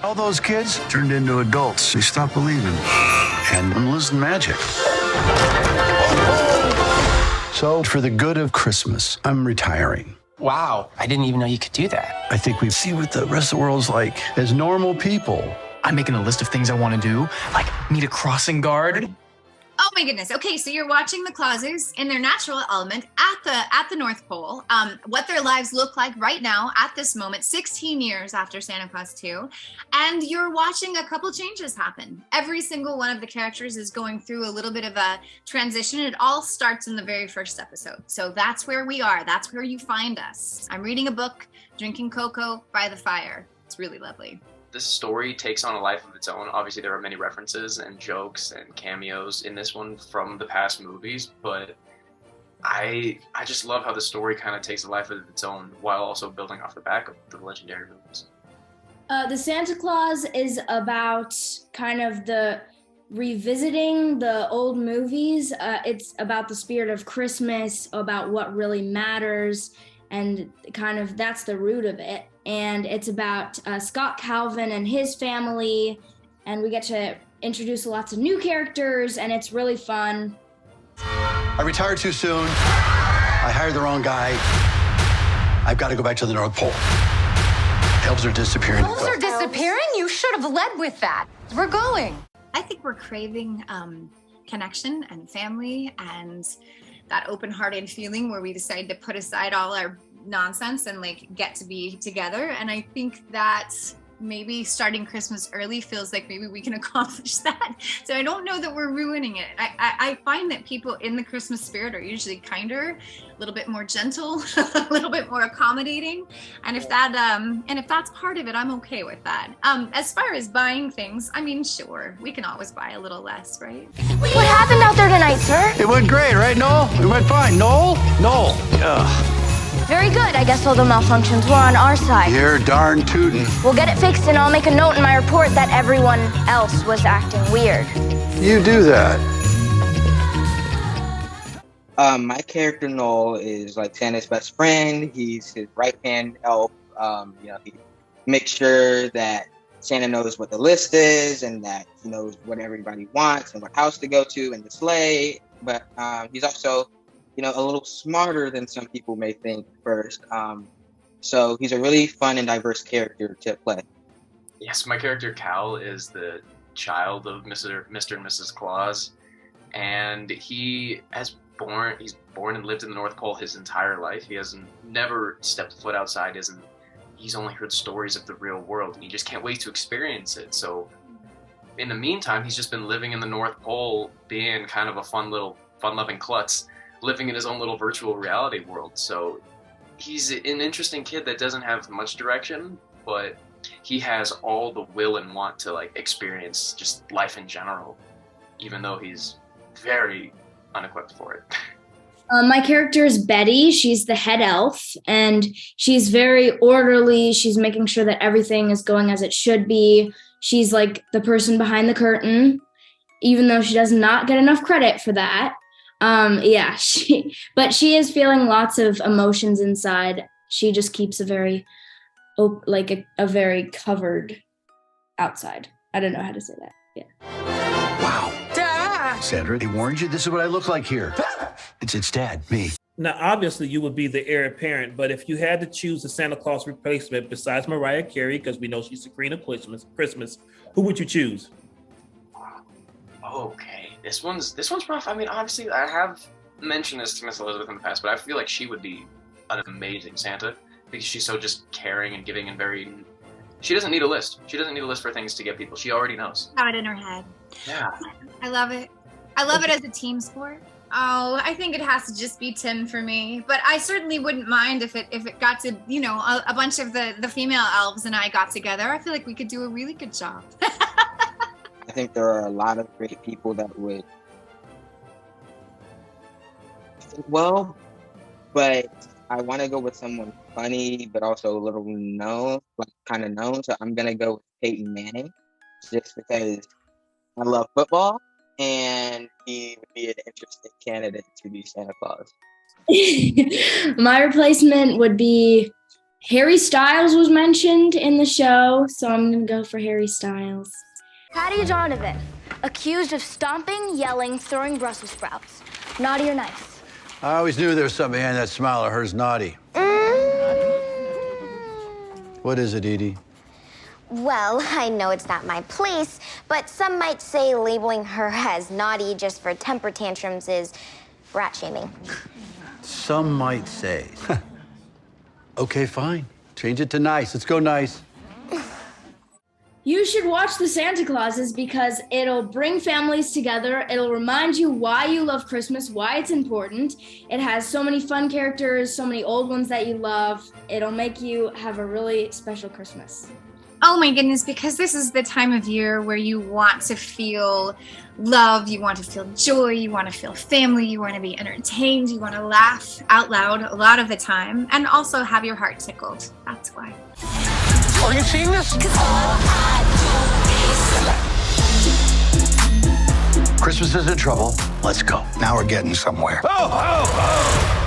All those kids turned into adults. They stopped believing and listened magic. So, for the good of Christmas, I'm retiring. Wow, I didn't even know you could do that. I think we see what the rest of the world's like as normal people. I'm making a list of things I want to do, like meet a crossing guard. Oh my goodness. Okay, so you're watching the Clauses in their natural element at the North Pole. What their lives look like right now at this moment, 16 years after Santa Claus 2, and you're watching a couple changes happen. Every single one of the characters is going through a little bit of a transition. It all starts in the very first episode. So that's where we are. That's where you find us. I'm reading a book, drinking cocoa by the fire. It's really lovely. This story takes on a life of its own. Obviously, there are many references and jokes and cameos in this one from the past movies, but I just love how the story kind of takes a life of its own while also building off the back of the legendary movies. The Santa Claus is about kind of the revisiting the old movies. It's about the spirit of Christmas, about what really matters, and kind of that's the root of it. And it's about Scott Calvin and his family, and we get to introduce lots of new characters, and it's really fun. I retired too soon. I hired the wrong guy. I've got to go back to the North Pole. Elves are disappearing. Elves are disappearing? You should have led with that. We're going. I think we're craving connection and family and that open-hearted feeling where we decide to put aside all our nonsense and like get to be together. And I think that maybe starting Christmas early feels like maybe we can accomplish that. So I don't know that we're ruining it. I find that people in the Christmas spirit are usually kinder, a little bit more gentle, a little bit more accommodating. And if that's part of it, I'm okay with that. As far as buying things, I mean, sure, we can always buy a little less, right? What happened out there tonight, sir? It went great, right, Noel? It went fine. Noel? Very good. I guess all the malfunctions were on our side. You're darn tootin'. We'll get it fixed, and I'll make a note in my report that everyone else was acting weird. You do that. My character Noel is like Santa's best friend. He's his right-hand elf. He makes sure that Santa knows what the list is and that he knows what everybody wants and what house to go to and the sleigh. But he's also a little smarter than some people may think first. So he's a really fun and diverse character to play. Yes, my character Cal is the child of Mr. and Mrs. Claus, and he's born and lived in the North Pole his entire life. He hasn't never stepped foot outside. He's only heard stories of the real world, and he just can't wait to experience it. So in the meantime, he's just been living in the North Pole, being kind of a fun-loving klutz, living in his own little virtual reality world. So he's an interesting kid that doesn't have much direction, but he has all the will and want to like experience just life in general, even though he's very unequipped for it. My character is Betty. She's the head elf, and she's very orderly. She's making sure that everything is going as it should be. She's like the person behind the curtain, even though she does not get enough credit for that. But she is feeling lots of emotions inside. She just keeps a very covered outside. I don't know how to say that. Yeah. Wow. Sandra, they warned you. This is what I look like here. It's Dad, me. Now, obviously, you would be the heir apparent, but if you had to choose a Santa Claus replacement besides Mariah Carey, because we know she's the queen of Christmas, who would you choose? Okay, this one's rough. I mean, obviously, I have mentioned this to Miss Elizabeth in the past, but I feel like she would be an amazing Santa because she's so just caring and giving and very. She doesn't need a list. She doesn't need a list for things to get people. She already knows. Have it in her head. Yeah. I love it. I love it as a team sport. Oh, I think it has to just be Tim for me. But I certainly wouldn't mind if it got to, a bunch of the female elves and I got together. I feel like we could do a really good job. I think there are a lot of great people that would fit well, but I want to go with someone funny, but also a little known, kind of known. So I'm going to go with Peyton Manning, just because I love football, and he would be an interesting candidate to be Santa Claus. My replacement would be Harry Styles was mentioned in the show, so I'm gonna go for Harry Styles. Patty Donovan, accused of stomping, yelling, throwing Brussels sprouts. Naughty or nice? I always knew there was something behind that smile of hers, naughty. What is it, Edie? Well, I know it's not my place, but some might say labeling her as naughty just for temper tantrums is rat shaming. Some might say. Okay, fine. Change it to nice. Let's go nice. You should watch The Santa Clauses because it'll bring families together. It'll remind you why you love Christmas, why it's important. It has so many fun characters, so many old ones that you love. It'll make you have a really special Christmas. Oh my goodness, because this is the time of year where you want to feel love, you want to feel joy, you want to feel family, you want to be entertained, you want to laugh out loud a lot of the time, and also have your heart tickled. That's why. Are you seeing this? Christmas is in trouble. Let's go. Now we're getting somewhere. Oh, oh, oh!